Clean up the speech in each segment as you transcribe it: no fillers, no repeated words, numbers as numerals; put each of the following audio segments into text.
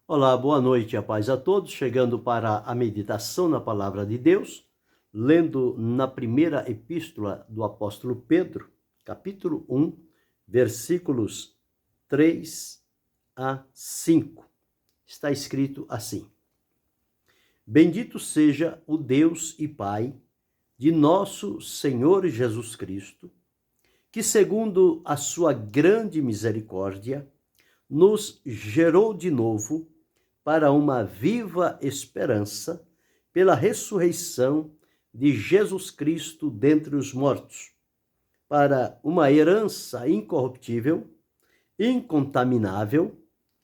Olá, boa noite, a paz a todos. Chegando para a meditação na palavra de Deus, lendo na primeira epístola do apóstolo Pedro, capítulo 1, versículos 3 a 5. Está escrito assim: Bendito seja o Deus e Pai de nosso Senhor Jesus Cristo, que segundo a sua grande misericórdia, nos gerou de novo para uma viva esperança pela ressurreição de Jesus Cristo dentre os mortos, para uma herança incorruptível, incontaminável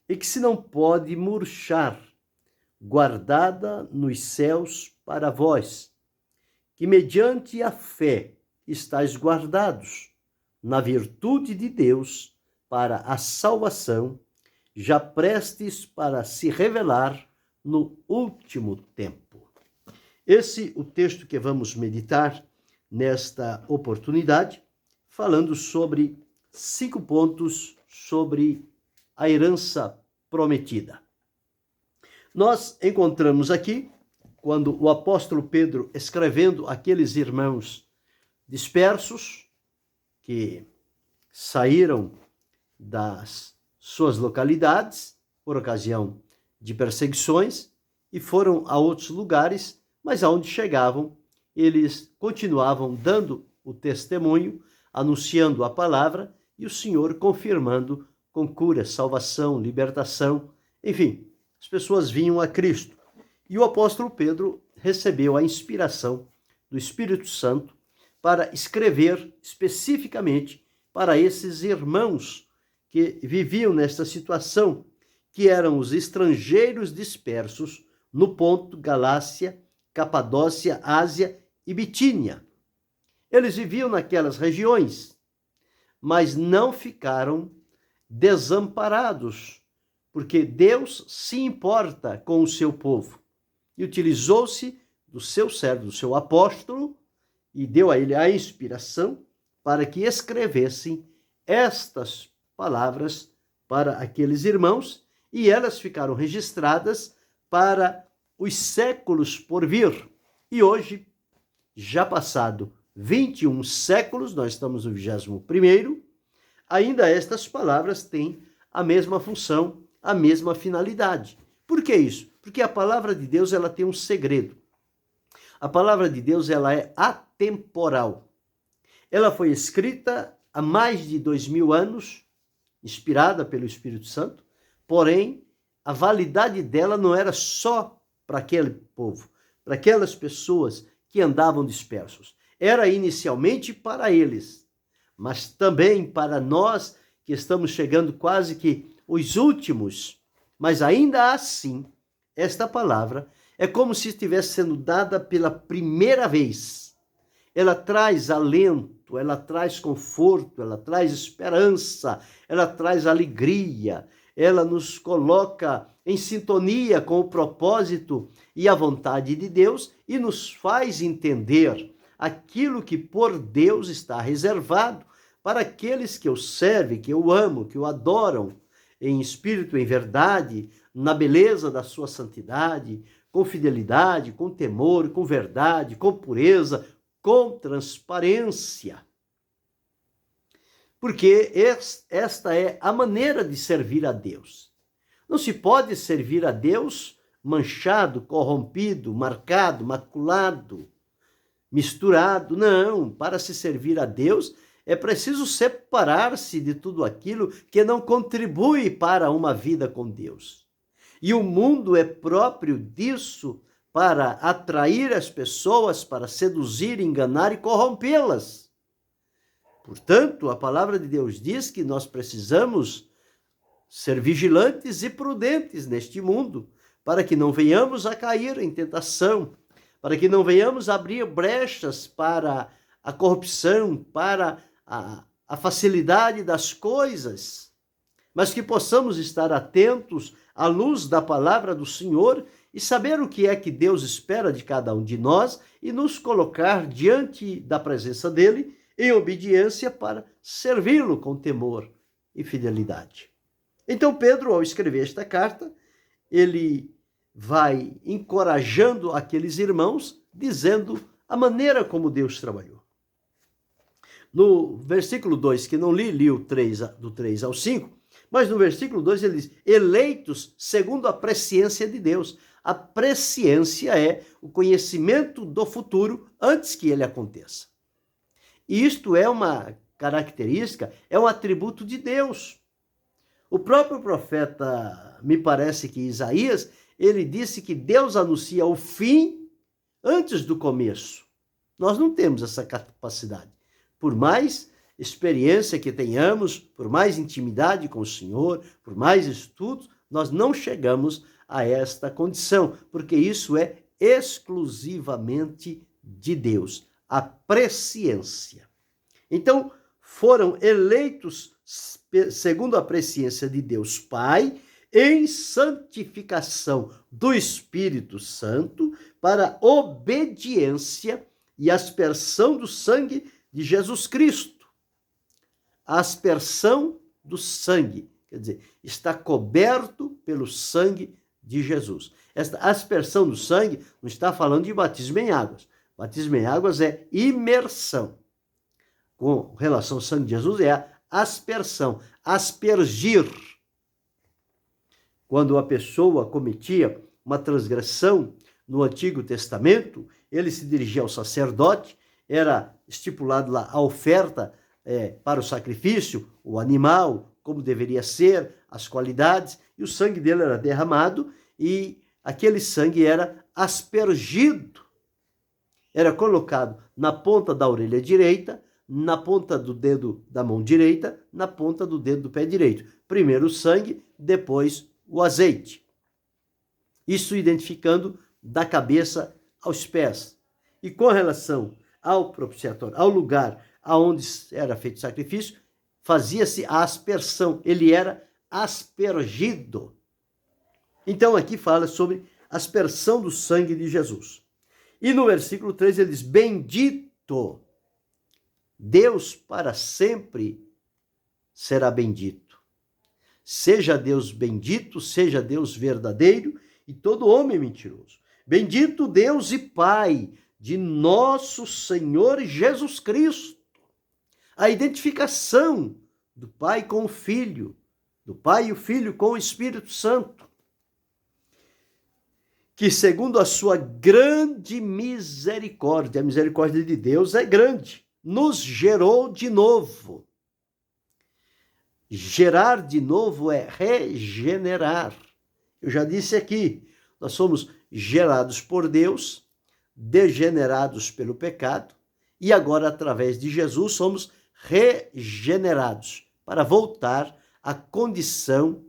e que se não pode murchar, guardada nos céus para vós, que mediante a fé estáis guardados na virtude de Deus para a salvação, já prestes para se revelar no último tempo. Esse é o texto que vamos meditar nesta oportunidade, falando sobre 5 pontos sobre a herança prometida. Nós encontramos aqui, quando o apóstolo Pedro, escrevendo aqueles irmãos dispersos, que saíram das suas localidades por ocasião de perseguições e foram a outros lugares, mas aonde chegavam, eles continuavam dando o testemunho, anunciando a palavra e o Senhor confirmando com cura, salvação, libertação, enfim, as pessoas vinham a Cristo. E o apóstolo Pedro recebeu a inspiração do Espírito Santo para escrever especificamente para esses irmãos que viviam nesta situação, que eram os estrangeiros dispersos no Ponto, Galácia, Capadócia, Ásia e Bitínia. Eles viviam naquelas regiões, mas não ficaram desamparados, porque Deus se importa com o seu povo e utilizou-se do seu servo, do seu apóstolo, e deu a ele a inspiração para que escrevessem estas palavras para aqueles irmãos, e elas ficaram registradas para os séculos por vir. E hoje, já passado 21 séculos, nós estamos no 21º, ainda estas palavras têm a mesma função, a mesma finalidade. Por que isso? Porque a palavra de Deus, ela tem um segredo. A palavra de Deus, ela é atemporal. Ela foi escrita há mais de 2000 anos, inspirada pelo Espírito Santo, porém, a validade dela não era só para aquele povo, para aquelas pessoas que andavam dispersos. Era inicialmente para eles, mas também para nós que estamos chegando quase que os últimos. Mas ainda assim, esta palavra é como se estivesse sendo dada pela primeira vez. Ela traz alento, ela traz conforto, ela traz esperança, ela traz alegria, ela nos coloca em sintonia com o propósito e a vontade de Deus e nos faz entender aquilo que por Deus está reservado para aqueles que o servem, que o amam, que o adoram em espírito, em verdade, na beleza da sua santidade, com fidelidade, com temor, com verdade, com pureza, com transparência. Porque esta é a maneira de servir a Deus. Não se pode servir a Deus manchado, corrompido, marcado, maculado, misturado. Não, para se servir a Deus é preciso separar-se de tudo aquilo que não contribui para uma vida com Deus. E o mundo é próprio disso, para atrair as pessoas, para seduzir, enganar e corrompê-las. Portanto, a palavra de Deus diz que nós precisamos ser vigilantes e prudentes neste mundo, para que não venhamos a cair em tentação, para que não venhamos a abrir brechas para a corrupção, para a facilidade das coisas, mas que possamos estar atentos à luz da palavra do Senhor e saber o que é que Deus espera de cada um de nós e nos colocar diante da presença dele em obediência para servi-lo com temor e fidelidade. Então Pedro, ao escrever esta carta, ele vai encorajando aqueles irmãos, dizendo a maneira como Deus trabalhou. No versículo 2, que não li o 3, do 3 ao 5, mas no versículo 2 ele diz, eleitos segundo a presciência de Deus. A presciência é o conhecimento do futuro antes que ele aconteça. E isto é uma característica, é um atributo de Deus. O próprio profeta, me parece que Isaías, ele disse que Deus anuncia o fim antes do começo. Nós não temos essa capacidade. Por mais experiência que tenhamos, por mais intimidade com o Senhor, por mais estudos, nós não chegamos a esta condição, porque isso é exclusivamente de Deus, a presciência. Então, foram eleitos segundo a presciência de Deus Pai, em santificação do Espírito Santo, para obediência e aspersão do sangue de Jesus Cristo. A aspersão do sangue, quer dizer, está coberto pelo sangue de Jesus. Esta aspersão do sangue não está falando de batismo em águas. Batismo em águas é imersão. Com relação ao sangue de Jesus é a aspersão, aspergir. Quando a pessoa cometia uma transgressão no Antigo Testamento, ele se dirigia ao sacerdote, era estipulado lá a oferta para o sacrifício, o animal, como deveria ser, as qualidades, e o sangue dele era derramado e aquele sangue era aspergido. Era colocado na ponta da orelha direita, na ponta do dedo da mão direita, na ponta do dedo do pé direito. Primeiro o sangue, depois o azeite. Isso identificando da cabeça aos pés. E com relação ao propiciatório, ao lugar aonde era feito o sacrifício, fazia-se a aspersão. Ele era aspergido. Então aqui fala sobre aspersão do sangue de Jesus. E no versículo 3 ele diz, bendito, Deus para sempre será bendito. Seja Deus bendito, seja Deus verdadeiro e todo homem mentiroso. Bendito Deus e Pai de nosso Senhor Jesus Cristo. A identificação do Pai com o Filho, do Pai e o Filho com o Espírito Santo, que segundo a sua grande misericórdia, a misericórdia de Deus é grande, nos gerou de novo. Gerar de novo é regenerar. Eu já disse aqui, nós somos gerados por Deus, degenerados pelo pecado, e agora, através de Jesus, somos regenerados para voltar à condição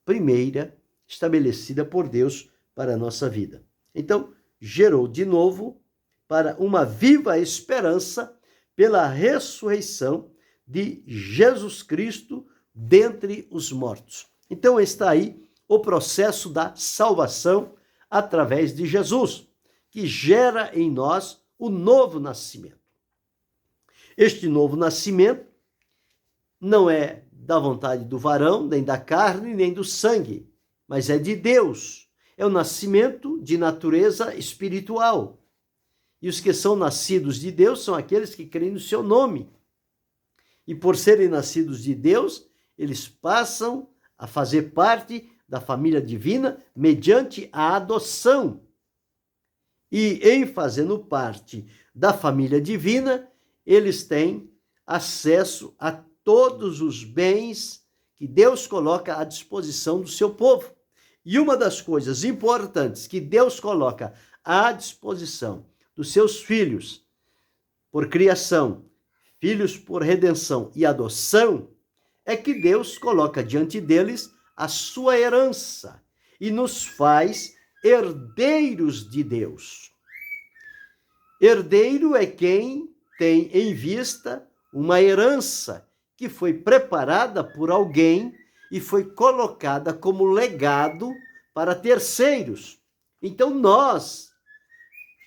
primeira estabelecida por Deus para a nossa vida. Então, gerou de novo para uma viva esperança pela ressurreição de Jesus Cristo dentre os mortos. Então está aí o processo da salvação através de Jesus, que gera em nós o novo nascimento. Este novo nascimento não é da vontade do varão, nem da carne, nem do sangue, mas é de Deus. É o nascimento de natureza espiritual. E os que são nascidos de Deus são aqueles que creem no seu nome. E por serem nascidos de Deus, eles passam a fazer parte da família divina mediante a adoção. E em fazendo parte da família divina, eles têm acesso a todos os bens que Deus coloca à disposição do seu povo. E uma das coisas importantes que Deus coloca à disposição dos seus filhos por criação, filhos por redenção e adoção, é que Deus coloca diante deles a sua herança e nos faz herdeiros de Deus. Herdeiro é quem tem em vista uma herança que foi preparada por alguém e foi colocada como legado para terceiros. Então nós,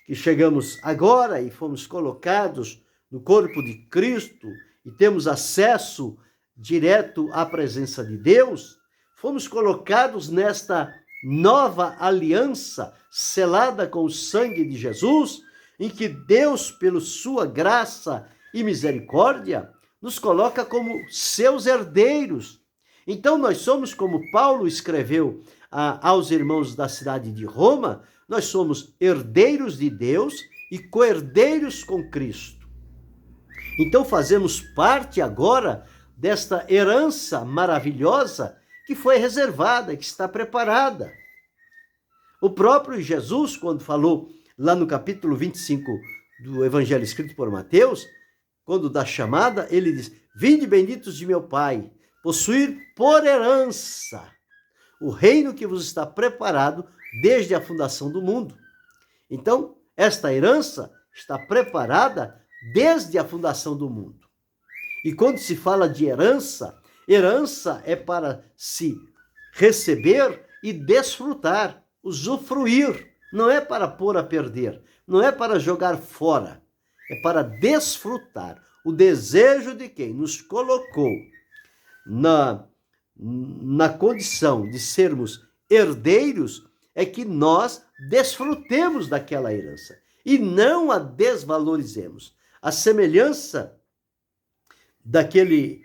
que chegamos agora e fomos colocados no corpo de Cristo e temos acesso direto à presença de Deus, fomos colocados nesta nova aliança selada com o sangue de Jesus, em que Deus, pela sua graça e misericórdia, nos coloca como seus herdeiros. Então nós somos, como Paulo escreveu aos irmãos da cidade de Roma, nós somos herdeiros de Deus e co-herdeiros com Cristo. Então fazemos parte agora desta herança maravilhosa que foi reservada, que está preparada. O próprio Jesus, quando falou lá no capítulo 25 do Evangelho escrito por Mateus, quando dá chamada, ele diz: vinde benditos de meu Pai, possuir por herança o reino que vos está preparado desde a fundação do mundo. Então, esta herança está preparada desde a fundação do mundo. E quando se fala de herança, herança é para se receber e desfrutar, usufruir. Não é para pôr a perder, não é para jogar fora, é para desfrutar. O desejo de quem nos colocou na condição de sermos herdeiros é que nós desfrutemos daquela herança e não a desvalorizemos. A semelhança daquele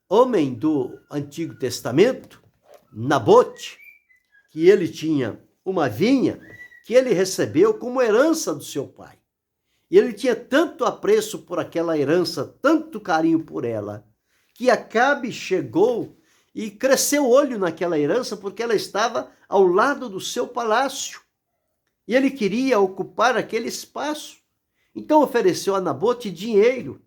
homem do Antigo Testamento, Nabote, que ele tinha uma vinha que ele recebeu como herança do seu pai. E ele tinha tanto apreço por aquela herança, tanto carinho por ela, que Acabe chegou e cresceu o olho naquela herança porque ela estava ao lado do seu palácio. E ele queria ocupar aquele espaço. Então ofereceu a Nabote dinheiro,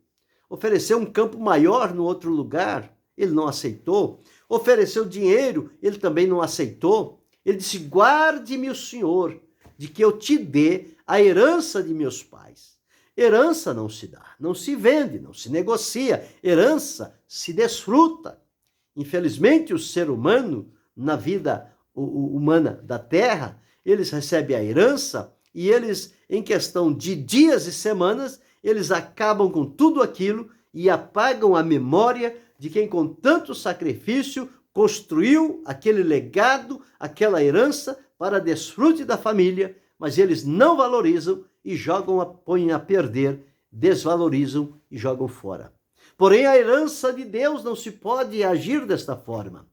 ofereceu um campo maior no outro lugar, ele não aceitou. Ofereceu dinheiro, ele também não aceitou. Ele disse: guarde-me o Senhor, de que eu te dê a herança de meus pais. Herança não se dá, não se vende, não se negocia. Herança se desfruta. Infelizmente, o ser humano, na vida humana da terra, eles recebem a herança e eles, em questão de dias e semanas, eles acabam com tudo aquilo e apagam a memória de quem com tanto sacrifício construiu aquele legado, aquela herança para desfrute da família, mas eles não valorizam e põem a perder, desvalorizam e jogam fora. Porém, a herança de Deus não se pode agir desta forma.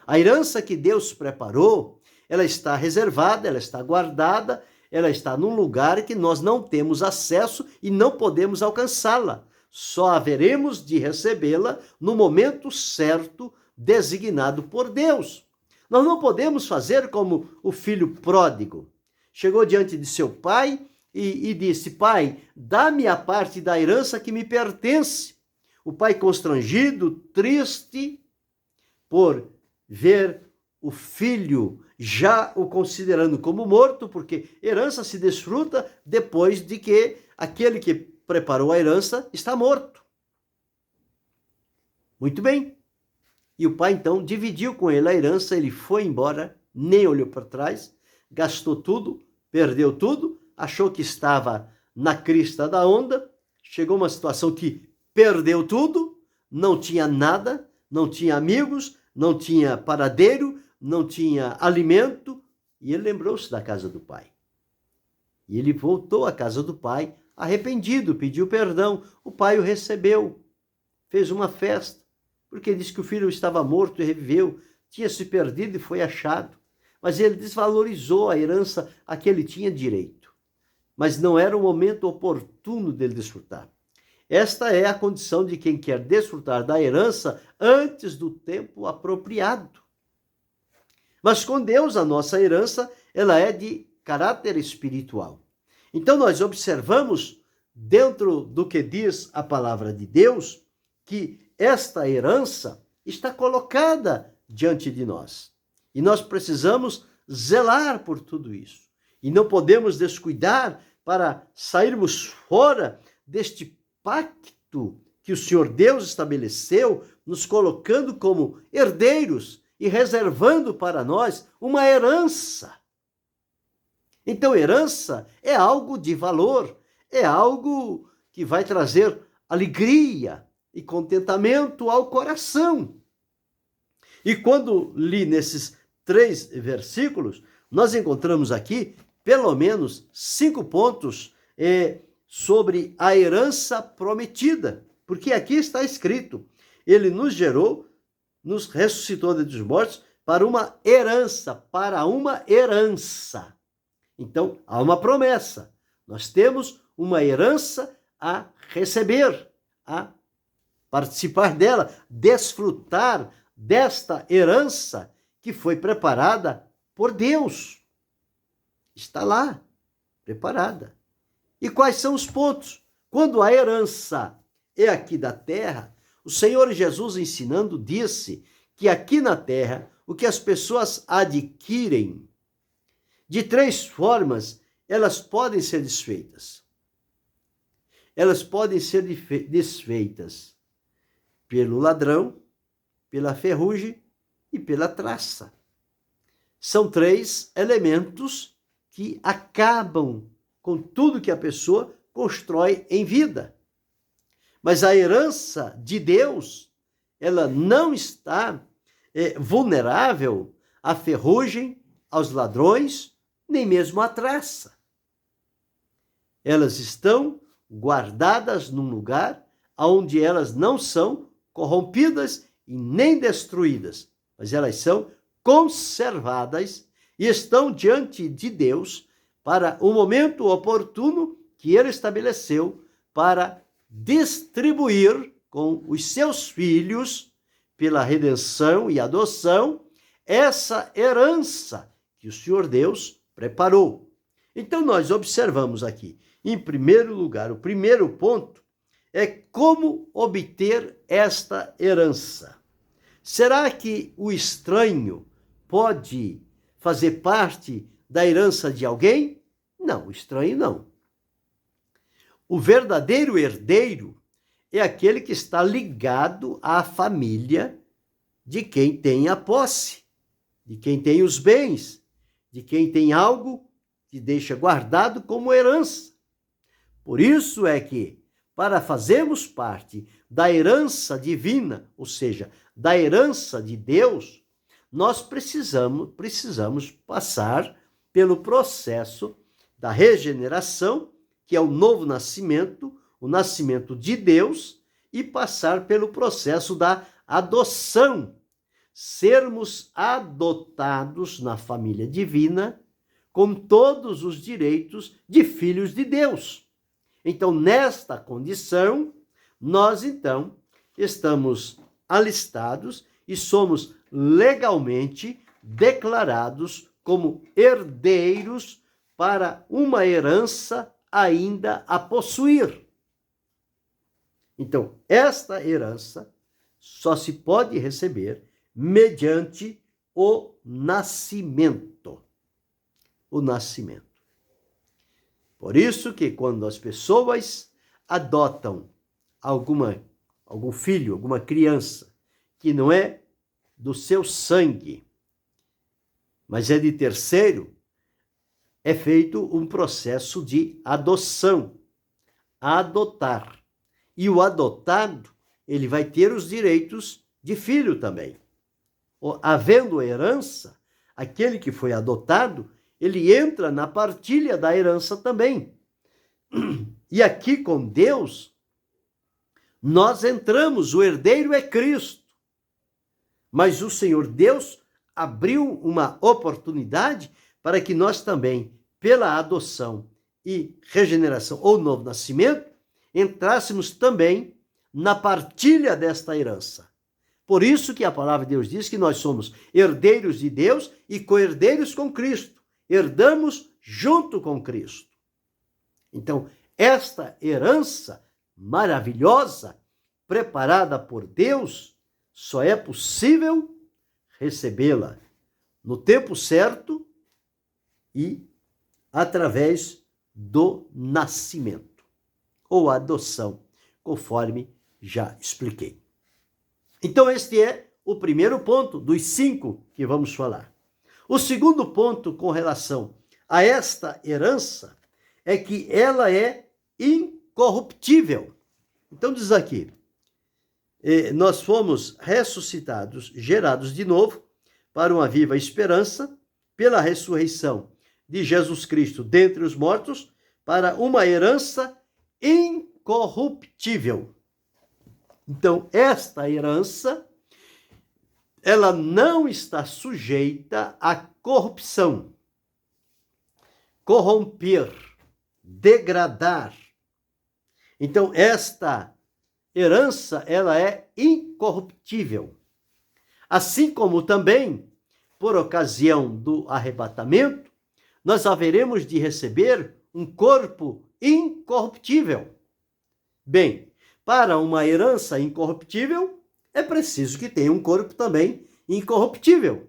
A herança que Deus preparou, ela está reservada, ela está guardada, ela está num lugar que nós não temos acesso e não podemos alcançá-la. Só haveremos de recebê-la no momento certo, designado por Deus. Nós não podemos fazer como o filho pródigo. Chegou diante de seu pai e disse: pai, dá-me a parte da herança que me pertence. O pai, constrangido, triste, por ver o filho já o considerando como morto, porque herança se desfruta depois de que aquele que preparou a herança está morto. Muito bem. E o pai, então, dividiu com ele a herança, ele foi embora, nem olhou para trás, gastou tudo, perdeu tudo, achou que estava na crista da onda, chegou uma situação que perdeu tudo, não tinha nada, não tinha amigos, não tinha paradeiro, não tinha alimento, e ele lembrou-se da casa do pai. E ele voltou à casa do pai, arrependido, pediu perdão. O pai o recebeu, fez uma festa, porque disse que o filho estava morto e reviveu, tinha se perdido e foi achado. Mas ele desvalorizou a herança a que ele tinha direito. Mas não era o momento oportuno dele desfrutar. Esta é a condição de quem quer desfrutar da herança antes do tempo apropriado. Mas com Deus, a nossa herança, ela é de caráter espiritual. Então nós observamos, dentro do que diz a palavra de Deus, que esta herança está colocada diante de nós. E nós precisamos zelar por tudo isso. E não podemos descuidar para sairmos fora deste pacto que o Senhor Deus estabeleceu, nos colocando como herdeiros e reservando para nós uma herança. Então, herança é algo de valor, é algo que vai trazer alegria e contentamento ao coração. E quando li nesses 3 versículos, nós encontramos aqui pelo menos 5 pontos sobre a herança prometida. Porque aqui está escrito, ele nos gerou, nos ressuscitou dentre os mortos para uma herança, Então, há uma promessa. Nós temos uma herança a receber, a participar dela, desfrutar desta herança que foi preparada por Deus. Está lá, preparada. E quais são os pontos? Quando a herança é aqui da terra, o Senhor Jesus ensinando disse que aqui na terra, o que as pessoas adquirem, de 3 formas, elas podem ser desfeitas. Elas podem ser desfeitas pelo ladrão, pela ferrugem e pela traça. São 3 elementos que acabam com tudo que a pessoa constrói em vida. Mas a herança de Deus, ela não está vulnerável à ferrugem, aos ladrões, nem mesmo à traça. Elas estão guardadas num lugar onde elas não são corrompidas e nem destruídas, mas elas são conservadas e estão diante de Deus para o momento oportuno que ele estabeleceu para distribuir com os seus filhos, pela redenção e adoção, essa herança que o Senhor Deus preparou. Então, nós observamos aqui, em primeiro lugar, o primeiro ponto é como obter esta herança. Será que o estranho pode fazer parte da herança de alguém? Não, o estranho não. O verdadeiro herdeiro é aquele que está ligado à família de quem tem a posse, de quem tem os bens, de quem tem algo que deixa guardado como herança. Por isso é que, para fazermos parte da herança divina, ou seja, da herança de Deus, nós precisamos passar pelo processo da regeneração, que é o novo nascimento, o nascimento de Deus, e passar pelo processo da adoção, sermos adotados na família divina, com todos os direitos de filhos de Deus. Então, nesta condição, nós, então, estamos alistados e somos legalmente declarados como herdeiros para uma herança ainda a possuir. Então, esta herança só se pode receber mediante o nascimento. O nascimento. Por isso que quando as pessoas adotam algum filho, alguma criança, que não é do seu sangue, mas é de terceiro, é feito um processo de adoção. Adotar. E o adotado, ele vai ter os direitos de filho também. Havendo herança, aquele que foi adotado, ele entra na partilha da herança também. E aqui com Deus, nós entramos, o herdeiro é Cristo. Mas o Senhor Deus abriu uma oportunidade para que nós também, pela adoção e regeneração ou novo nascimento, entrássemos também na partilha desta herança. Por isso que a palavra de Deus diz que nós somos herdeiros de Deus e co-herdeiros com Cristo. Herdamos junto com Cristo. Então, esta herança maravilhosa, preparada por Deus, só é possível recebê-la no tempo certo e através do nascimento ou adoção, conforme já expliquei. Então, este é o primeiro ponto dos 5 que vamos falar. O segundo ponto com relação a esta herança é que ela é incorruptível. Então diz aqui, nós fomos ressuscitados, gerados de novo, para uma viva esperança, pela ressurreição de Jesus Cristo dentre os mortos, para uma herança incorruptível. Então, esta herança, ela não está sujeita à corrupção, corromper, degradar. Então, esta herança, ela é incorruptível. Assim como também, por ocasião do arrebatamento, nós haveremos de receber um corpo incorruptível. Bem, para uma herança incorruptível, é preciso que tenha um corpo também incorruptível.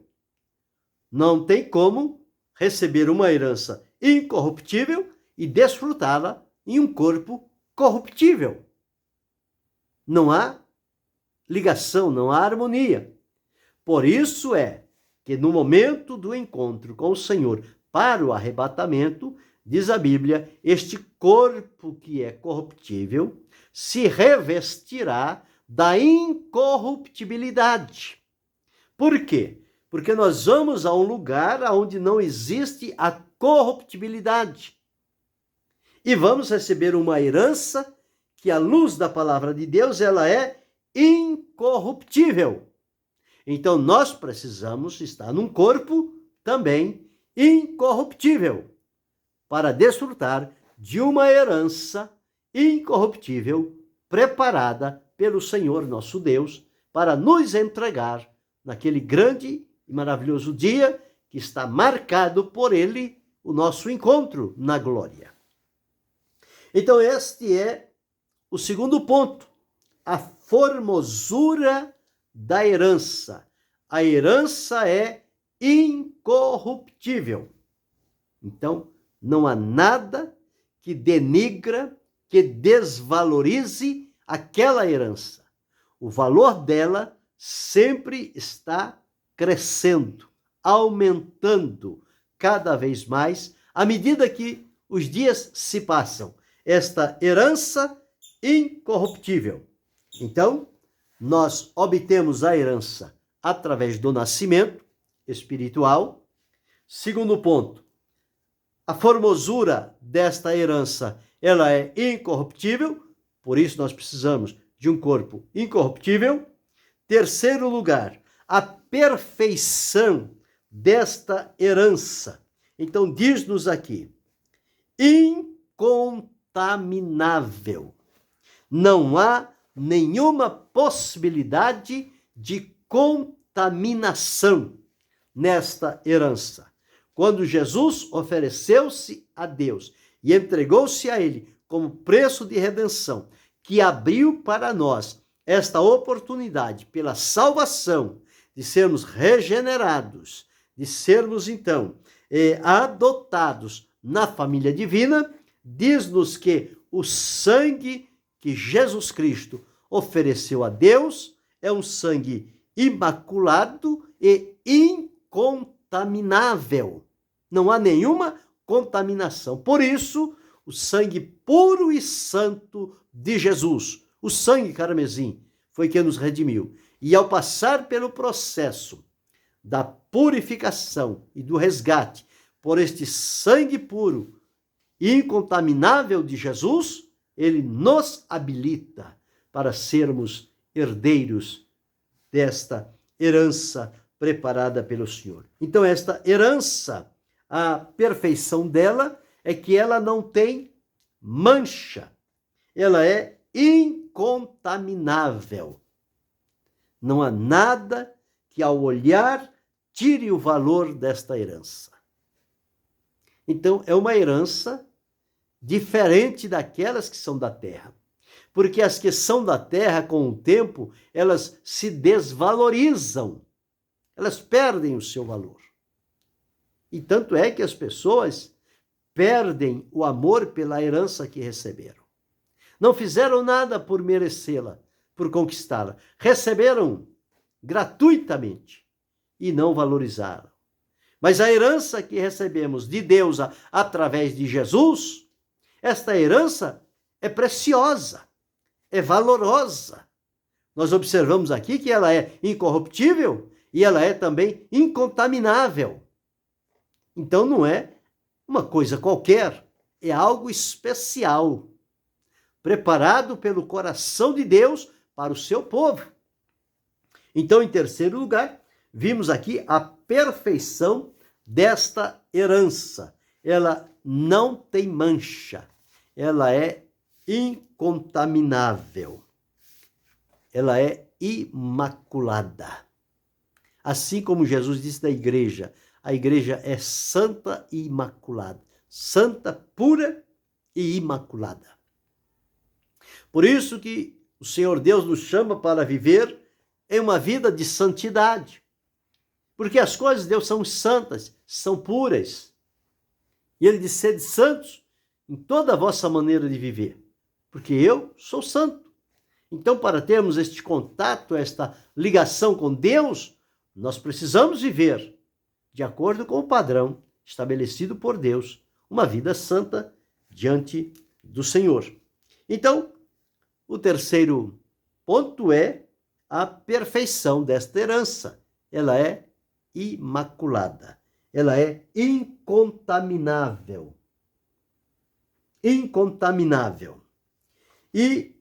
Não tem como receber uma herança incorruptível e desfrutá-la em um corpo corruptível. Não há ligação, não há harmonia. Por isso é que no momento do encontro com o Senhor para o arrebatamento, diz a Bíblia, este corpo que é corruptível se revestirá da incorruptibilidade. Por quê? Porque nós vamos a um lugar onde não existe a corruptibilidade. E vamos receber uma herança que, à luz da palavra de Deus, ela é incorruptível. Então, nós precisamos estar num corpo também incorruptível, para desfrutar de uma herança incorruptível preparada pelo Senhor nosso Deus para nos entregar naquele grande e maravilhoso dia que está marcado por ele, o nosso encontro na glória. Então, este é o segundo ponto, a formosura da herança. A herança é incorruptível. Então, não há nada que denigra, que desvalorize aquela herança. O valor dela sempre está crescendo, aumentando cada vez mais à medida que os dias se passam. Esta herança incorruptível. Então, nós obtemos a herança através do nascimento espiritual. Segundo ponto, a formosura desta herança, ela é incorruptível, por isso nós precisamos de um corpo incorruptível. Terceiro lugar, a perfeição desta herança. Então, diz-nos aqui, incontaminável. Não há nenhuma possibilidade de contaminação nesta herança. Quando Jesus ofereceu-se a Deus e entregou-se a Ele como preço de redenção, que abriu para nós esta oportunidade pela salvação, de sermos regenerados, de sermos, então, adotados na família divina, diz-nos que o sangue que Jesus Cristo ofereceu a Deus é um sangue imaculado e incontaminável. Não há nenhuma contaminação. Por isso, o sangue puro e santo de Jesus, o sangue carmesim, foi que nos redimiu. E ao passar pelo processo da purificação e do resgate por este sangue puro e incontaminável de Jesus, ele nos habilita para sermos herdeiros desta herança preparada pelo Senhor. Então, esta herança, a perfeição dela é que ela não tem mancha. Ela é incontaminável. Não há nada que, ao olhar, tire o valor desta herança. Então, é uma herança diferente daquelas que são da terra. Porque as que são da terra, com o tempo, elas se desvalorizam. Elas perdem o seu valor. E tanto é que as pessoas perdem o amor pela herança que receberam. Não fizeram nada por merecê-la, por conquistá-la. Receberam gratuitamente e não valorizaram. Mas a herança que recebemos de Deus através de Jesus, esta herança é preciosa, é valorosa. Nós observamos aqui que ela é incorruptível e ela é também incontaminável. Então não é uma coisa qualquer, é algo especial, preparado pelo coração de Deus para o seu povo. Então, em terceiro lugar, vimos aqui a perfeição desta herança. Ela não tem mancha, ela é incontaminável, ela é imaculada. Assim como Jesus disse da igreja, a igreja é santa e imaculada, santa, pura e imaculada. Por isso que o Senhor Deus nos chama para viver em uma vida de santidade, porque as coisas de Deus são santas, são puras. E ele diz: sede santos em toda a vossa maneira de viver, porque eu sou santo. Então, para termos este contato, esta ligação com Deus, nós precisamos viver de acordo com o padrão estabelecido por Deus, uma vida santa diante do Senhor. Então, o terceiro ponto é a perfeição desta herança. Ela é imaculada, ela é incontaminável. Incontaminável. E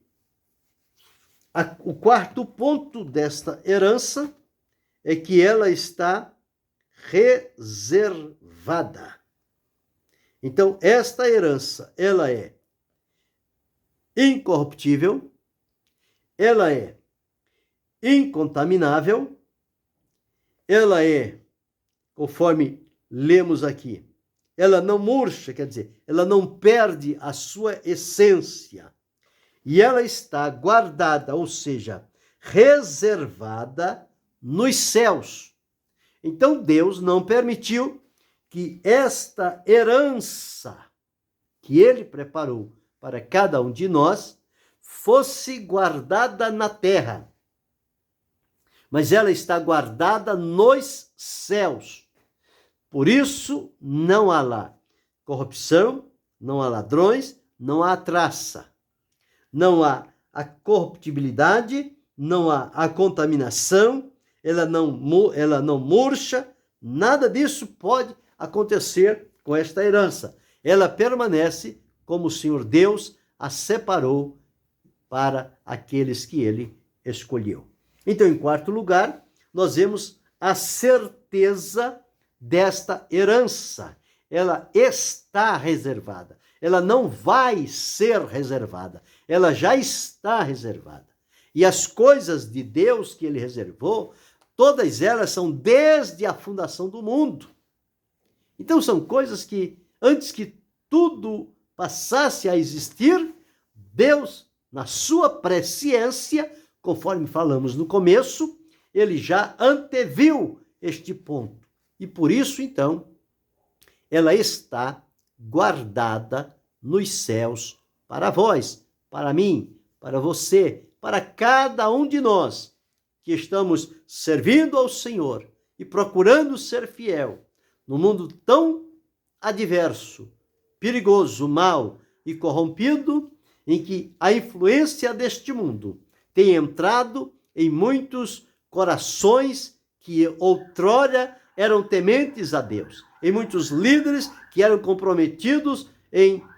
o quarto ponto desta herança é que ela está reservada. Então, esta herança, ela é incorruptível, ela é incontaminável, ela é, conforme lemos aqui, ela não murcha, quer dizer, ela não perde a sua essência. E ela está guardada, ou seja, reservada nos céus. Então Deus não permitiu que esta herança que ele preparou para cada um de nós fosse guardada na terra, mas ela está guardada nos céus. Por isso não há lá corrupção, não há ladrões, não há traça, não há a corruptibilidade, não há a contaminação, ela não murcha, nada disso pode acontecer com esta herança. Ela permanece como o Senhor Deus a separou para aqueles que ele escolheu. Então, em quarto lugar, nós vemos a certeza desta herança. Ela está reservada. Ela não vai ser reservada. Ela já está reservada. E as coisas de Deus que ele reservou, todas elas são desde a fundação do mundo. Então, são coisas que, antes que tudo passasse a existir, Deus, na sua presciência, conforme falamos no começo, ele já anteviu este ponto. E por isso, então, ela está guardada nos céus para vós, para mim, para você, para cada um de nós que estamos servindo ao Senhor e procurando ser fiel no mundo tão adverso, perigoso, mau e corrompido, em que a influência deste mundo tem entrado em muitos corações que outrora eram tementes a Deus, em muitos líderes que eram comprometidos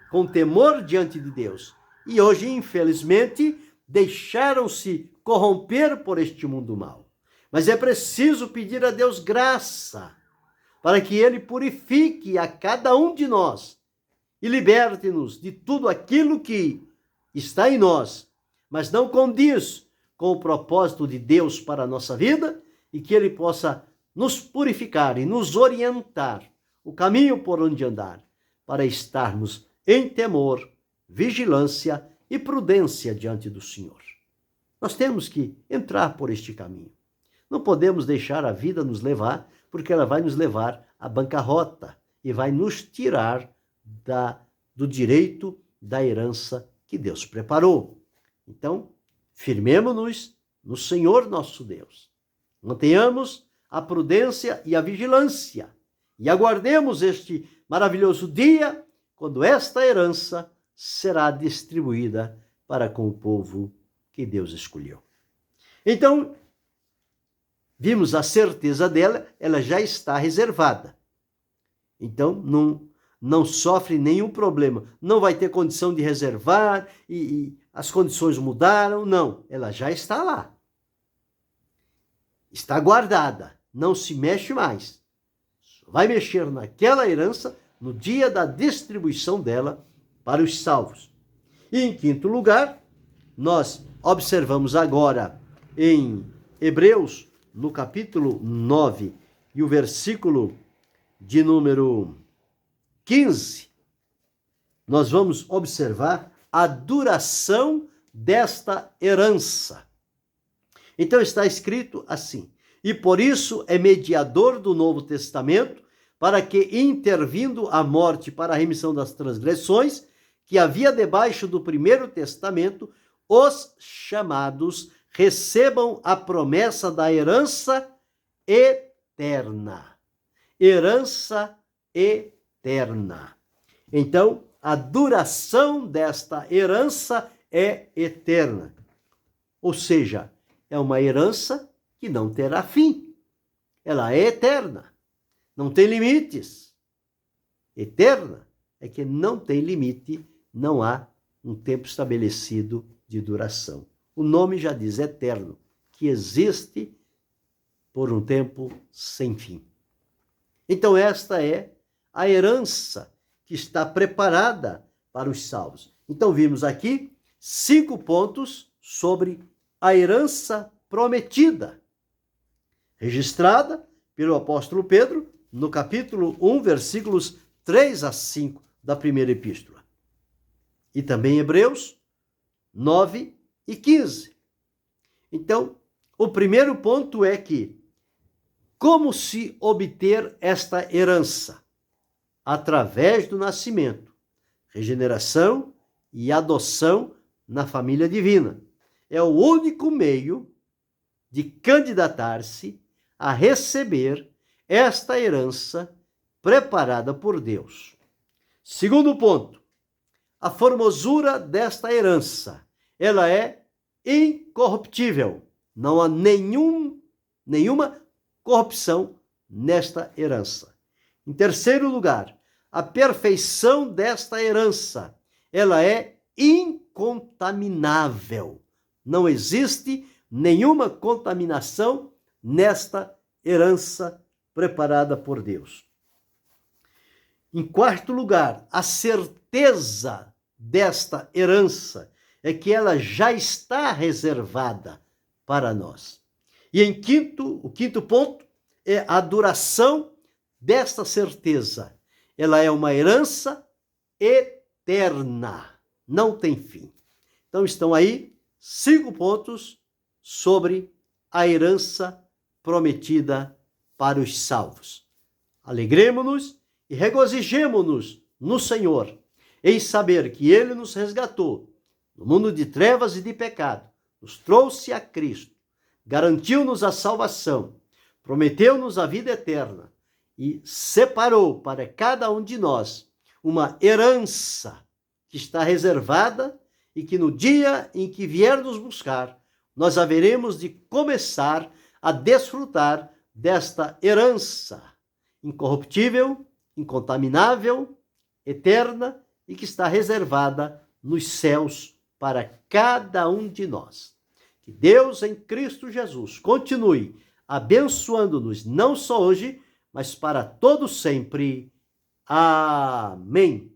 com temor diante de Deus. E hoje, infelizmente, deixaram-se corromper por este mundo mau. Mas é preciso pedir a Deus graça para que ele purifique a cada um de nós e liberte-nos de tudo aquilo que está em nós, mas não condiz com o propósito de Deus para a nossa vida, e que ele possa nos purificar e nos orientar o caminho por onde andar, para estarmos em temor, vigilância e prudência diante do Senhor. Nós temos que entrar por este caminho. Não podemos deixar a vida nos levar, porque ela vai nos levar à bancarrota e vai nos tirar do direito da herança que Deus preparou. Então, firmemo-nos no Senhor nosso Deus. Mantenhamos a prudência e a vigilância e aguardemos este maravilhoso dia, quando esta herança será distribuída para com o povo que Deus escolheu. Então, vimos a certeza dela, ela já está reservada. Então, não sofre nenhum problema. Não vai ter condição de reservar e as condições mudaram. Não, ela já está lá. Está guardada, não se mexe mais. Só vai mexer naquela herança no dia da distribuição dela para os salvos. E em quinto lugar, nós observamos agora em Hebreus, no capítulo 9, e o versículo de número 15, nós vamos observar a duração desta herança. Então está escrito assim: e por isso é mediador do Novo Testamento, para que, intervindo a morte para a remissão das transgressões, que havia debaixo do primeiro testamento, os chamados recebam a promessa da herança eterna. Herança eterna. Então, a duração desta herança é eterna. Ou seja, é uma herança que não terá fim. Ela é eterna. Não tem limites. Eterna é que não tem limite, não há um tempo estabelecido de duração. O nome já diz eterno, que existe por um tempo sem fim. Então esta é a herança que está preparada para os salvos. Então vimos aqui 5 pontos sobre a herança prometida, registrada pelo apóstolo Pedro no capítulo 1, versículos 3 a 5 da primeira epístola. E também Hebreus 9 e 15. Então, o primeiro ponto é que como se obter esta herança? Através do nascimento, regeneração e adoção na família divina. É o único meio de candidatar-se a receber esta herança preparada por Deus. Segundo ponto, a formosura desta herança, ela é incorruptível. Não há nenhuma corrupção nesta herança. Em terceiro lugar, a perfeição desta herança, ela é incontaminável. Não existe nenhuma contaminação nesta herança preparada por Deus. Em quarto lugar, a certeza desta herança é que ela já está reservada para nós. E o quinto ponto é a duração desta certeza. Ela é uma herança eterna, não tem fim. Então estão aí 5 pontos sobre a herança prometida para os salvos. Alegremo-nos e regozijemo-nos no Senhor, em saber que Ele nos resgatou do mundo de trevas e de pecado, nos trouxe a Cristo, garantiu-nos a salvação, prometeu-nos a vida eterna e separou para cada um de nós uma herança que está reservada e que no dia em que vier nos buscar, nós haveremos de começar a desfrutar desta herança incorruptível, incontaminável, eterna e que está reservada nos céus para cada um de nós. Que Deus em Cristo Jesus continue abençoando-nos não só hoje, mas para todo sempre. Amém.